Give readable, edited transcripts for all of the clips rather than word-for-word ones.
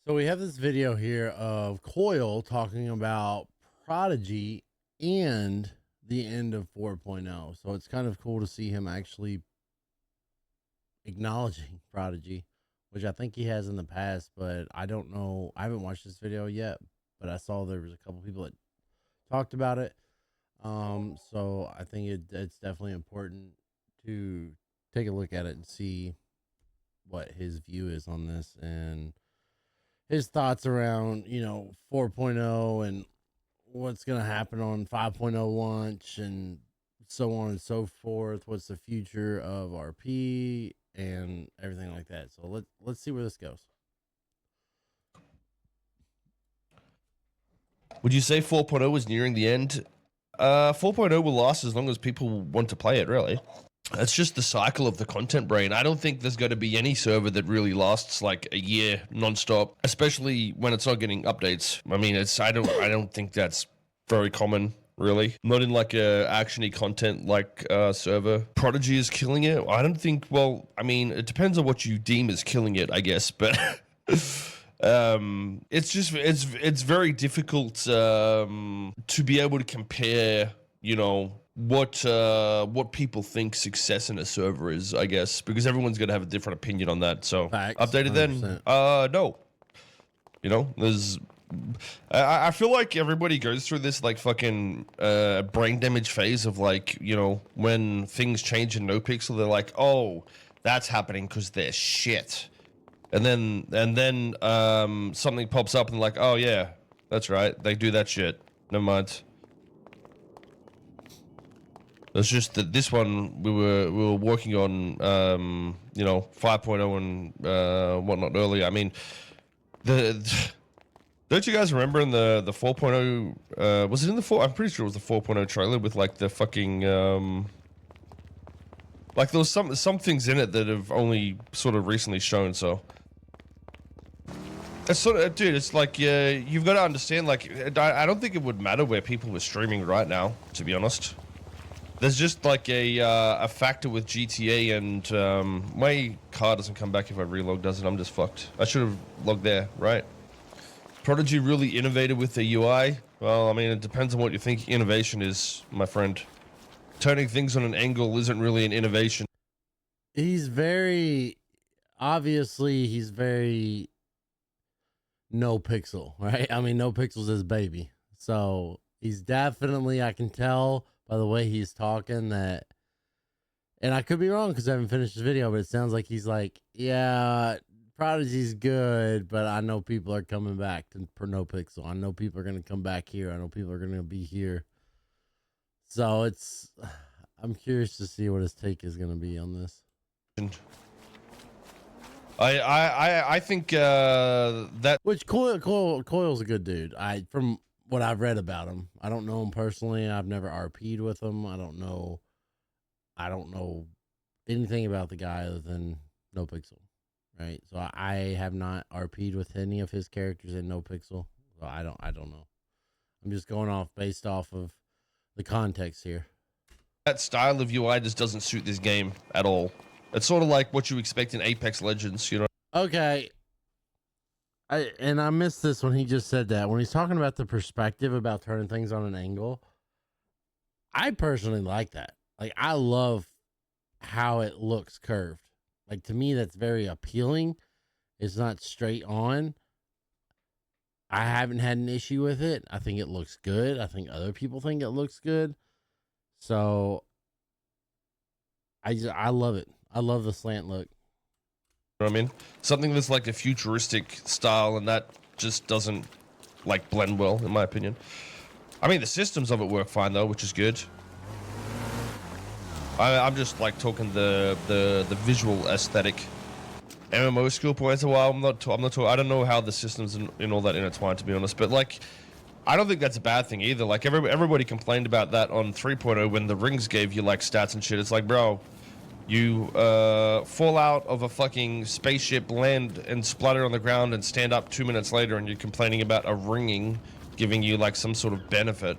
So we have this video here of Koil talking about Prodigy and the end of 4.0. So it's kind of cool to see him actually acknowledging Prodigy, which I think he has in the past, but I don't know. I haven't watched this video yet, but I saw there was a couple people that talked about it. So I think it's definitely important to take a look at it and see what his view is on this and his thoughts around, 4.0 and what's going to happen on 5.0 launch and so on and so forth. What's the future of RP and everything like that. So let's see where this goes. Would you say 4.0 is nearing the end? 4.0 will last as long as people want to play it, really. It's just the cycle of the content brain. I don't think there's going to be any server that really lasts like a year nonstop, especially when it's not getting updates. I mean, I don't think that's very common, really. Not in like a actiony content like server. Prodigy is killing it. I don't think. Well, I mean, it depends on what you deem as killing it, I guess. But it's very difficult to be able to compare, what people think success in a server is, I guess, because everyone's gonna have a different opinion on that. So Facts, updated 100%. then? No. There's I feel like everybody goes through this like fucking brain damage phase of like, when things change in NoPixel, they're like, oh, that's happening because they're shit. And then something pops up and like, oh yeah, that's right, they do that shit. Never mind. It's just that this one we were working on 5.0 and whatnot earlier. I mean, don't you guys remember in the 4.0 was it in the 4? I'm pretty sure it was the 4.0 trailer with like the fucking like there was some things in it that have only sort of recently shown. So it's sort of, dude, it's like you've got to understand, like I don't think it would matter where people were streaming right now, to be honest. There's just like a factor with GTA, and my car doesn't come back if I relog, does it? I'm just fucked. I should have logged there, right? Prodigy really innovated with the UI. Well, I mean, it depends on what you think innovation is, my friend. Turning things on an angle isn't really an innovation. He's very NoPixel, right? I mean, NoPixel's his baby. So he's definitely, I can tell by the way he's talking that, and I could be wrong because I haven't finished the video, but it sounds like he's like, yeah, Prodigy's good, but I know people are coming back for NoPixel. I know people are going to come back here. I know people are going to be here. So I'm curious to see what his take is going to be on this. I think that, which Koil's a good dude. From what I've read about him, I don't know him personally. I've never RP'd with him. I don't know anything about the guy other than NoPixel, right? So I have not RP'd with any of his characters in NoPixel. So I don't know. I'm just going based off of the context here. that style of UI just doesn't suit this game at all. It's sort of like what you expect in Apex Legends, Okay. I missed this when he just said that. When he's talking about the perspective about turning things on an angle, I personally like that. Like, I love how it looks curved. Like, to me, that's very appealing. It's not straight on. I haven't had an issue with it. I think it looks good. I think other people think it looks good. So I love it. I love the slant look. You know what I mean? Something that's like a futuristic style, and that just doesn't like blend well, in my opinion. I mean, the systems of it work fine though, which is good. I'm just like talking the visual aesthetic. MMO skill points. Well, I'm not talking. I don't know how the systems and all that intertwine, to be honest. But like, I don't think that's a bad thing either. Like everybody complained about that on 3.0 when the rings gave you like stats and shit. It's like, bro, you fall out of a fucking spaceship, land and splatter on the ground, and stand up 2 minutes later, and you're complaining about a ringing giving you like some sort of benefit.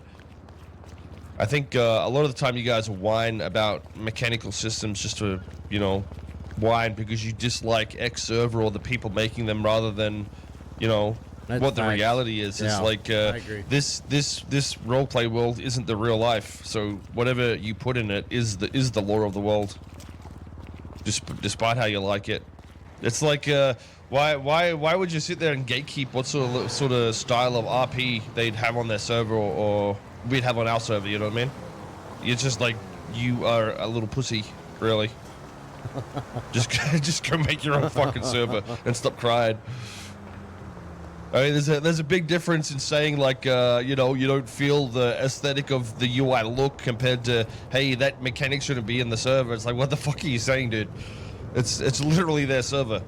I think a lot of the time you guys whine about mechanical systems just to, whine because you dislike X server or the people making them rather than you know, That's what the facts. reality is. Yeah, Is like I agree. this roleplay world isn't the real life. So whatever you put in it is the law of the world. Despite how you like it, it's like why would you sit there and gatekeep what sort of style of RP they'd have on their server or we'd have on our server? You know what I mean? It's just like you are a little pussy, really. just go make your own fucking server and stop crying. I mean, there's a big difference in saying like you know, you don't feel the aesthetic of the UI look compared to, hey, that mechanic shouldn't be in the server. It's like, what the fuck are you saying, dude? It's literally their server.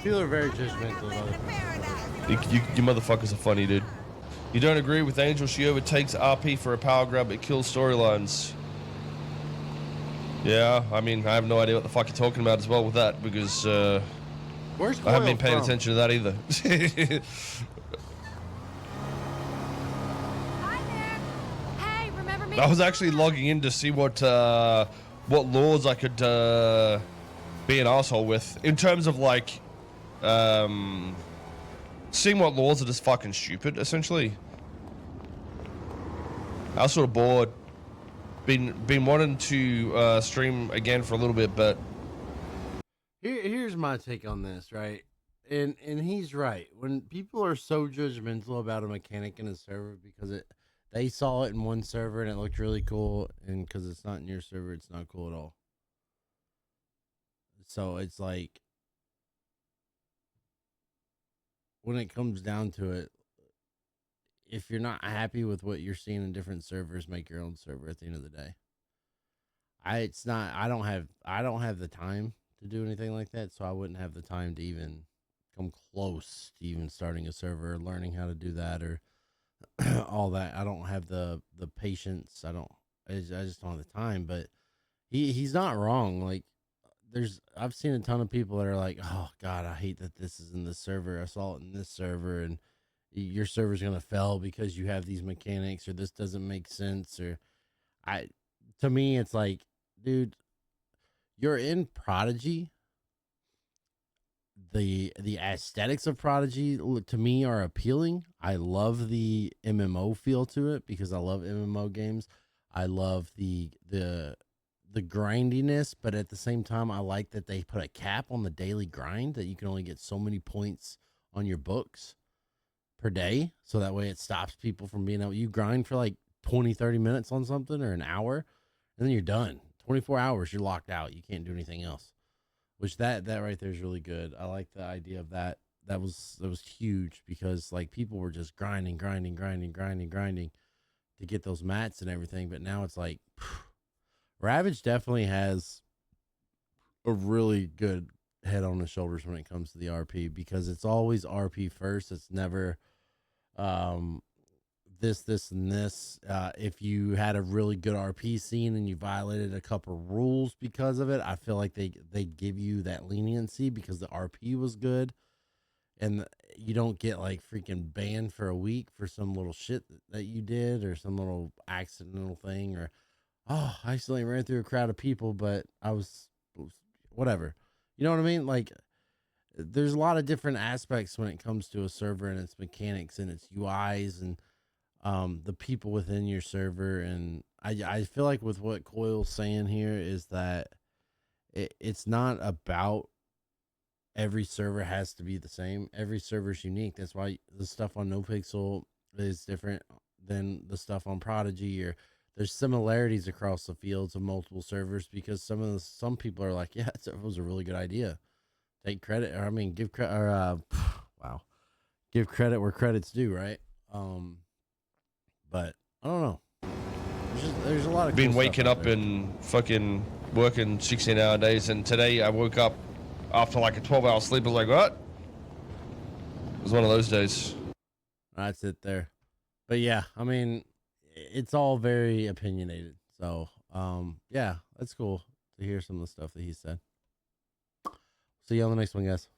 People are very judgmental of other people. You motherfuckers are funny, dude. You don't agree with Angel? She overtakes RP for a power grab. It kills storylines. Yeah, I mean, I have no idea what the fuck you're talking about as well with that, because Where's I haven't been Koil paying from? attention to that either. Hi there. Hey, remember me? I was actually logging in to see what lords I could be an asshole with, in terms of like seeing what laws are just fucking stupid, essentially. I was sort of bored. Been wanting to stream again for a little bit, but Here's my take on this, right? And he's right. When people are so judgmental about a mechanic in a server because they saw it in one server and it looked really cool, and because it's not in your server, it's not cool at all. So it's like, when it comes down to it, if you're not happy with what you're seeing in different servers, make your own server at the end of the day. I don't have the time to do anything like that, so I wouldn't have the time to even come close to even starting a server, learning how to do that, or all that. I don't have the patience. I just don't have the time. But he's not wrong. Like, I've seen a ton of people that are like, oh God, I hate that this is in this server. I saw it in this server, and your server's gonna fail because you have these mechanics, or this doesn't make sense. Or to me, it's like, dude, you're in Prodigy. The aesthetics of Prodigy to me are appealing. I love the MMO feel to it because I love MMO games. I love the grindiness, but at the same time, I like that they put a cap on the daily grind, that you can only get so many points on your books per day. So that way it stops people from being able, you grind for like 20-30 minutes on something, or an hour, and then you're done. 24 hours, you're locked out. You can't do anything else. Which that right there is really good. I like the idea of that. That was huge, because like people were just grinding to get those mats and everything. But now it's like, Ravage definitely has a really good head on his shoulders when it comes to the RP, because it's always RP first. It's never this and this. If you had a really good RP scene and you violated a couple rules because of it, I feel like they give you that leniency because the RP was good, and you don't get like freaking banned for a week for some little shit that you did, or some little accidental thing, or oh, I accidentally ran through a crowd of people, but I was whatever. You know what I mean? Like, there's a lot of different aspects when it comes to a server and its mechanics and its UIs and the people within your server. And I feel like with what Koil's saying here is that it's not about every server has to be the same. Every server is unique. That's why the stuff on NoPixel is different than the stuff on Prodigy, or there's similarities across the fields of multiple servers, because some people are like, yeah, it was a really good idea. Take credit, or I mean, give credit, or wow, give credit where credit's due, right? But I don't know. There's a lot of been cool waking stuff out up there. and fucking working 16-hour days, and today I woke up after like a 12-hour sleep. I was like, what? It was one of those days. That's it there. But yeah, I mean, it's all very opinionated. So, yeah, that's cool to hear some of the stuff that he said. See you on the next one, guys.